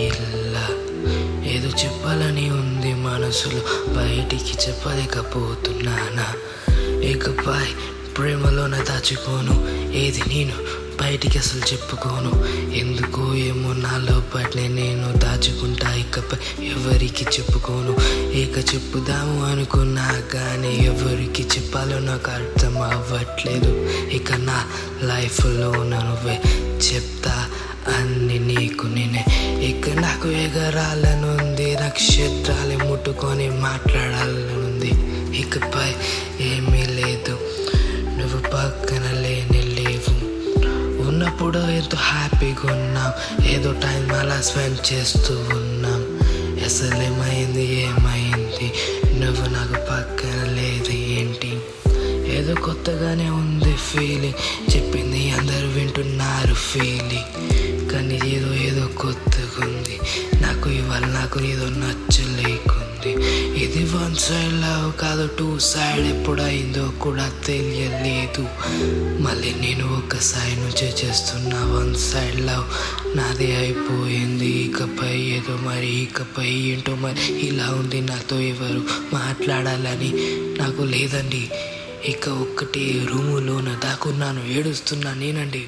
ఇలా ఏదో చెప్పాలని ఉంది మనసులో, బయటికి చెప్పలేకపోతున్నానా. ఇకపై ప్రేమలోన దాచుకోను, ఏది నేను బయటికి అసలు చెప్పుకోను. ఎందుకో ఏమో నాలో పట్నే నేను దాచుకుంటా, ఇకపై ఎవరికి చెప్పుకోను. ఇక చెప్పుదాము అనుకున్నా కానీ ఎవరికి చెప్పాలో నాకు అర్థం అవ్వట్లేదు. ఇక నా లైఫ్లో నువ్వే చెప్తా అన్ని నీకు నేనే. ఇక నాకు ఎగరాలనుంది, నక్షత్రాలు ముట్టుకొని మాట్లాడాలనుంది. ఇకపై ఏమీ లేదు, నువ్వు పక్కన లేని లేవు. ఉన్నప్పుడు ఎంతో హ్యాపీగా ఉన్నాం, ఏదో టైం అలా స్పెండ్ చేస్తూ ఉన్నాం. అసలు ఏమైంది, నువ్వు నాకు పక్కన లేదు ఏంటి? ఏదో కొత్తగానే ఉంది ఫీలింగ్, చెప్పింది అందరు వింటున్నారు ఫీలింగ్, కానీ ఏదో కొత్తగా ఉంది. నాకు ఇవాళ ఏదో నచ్చలేకుంది. ఇది వన్ సైడ్ లవ్ కాదు, టూ సైడ్ ఎప్పుడైందో కూడా తెలియలేదు. మళ్ళీ నేను ఒక సైడ్ నుంచే చేస్తున్నా, వన్ సైడ్ లవ్ నాది అయిపోయింది. ఇకపై ఇకపై ఏంటో మరి ఇలా ఉంది. నాతో ఎవరు మాట్లాడాలని నాకు లేదండి. ఇక ఒక్కటి రూములోన దాక్కున్నాను, ఏడుస్తున్నా నేనండి.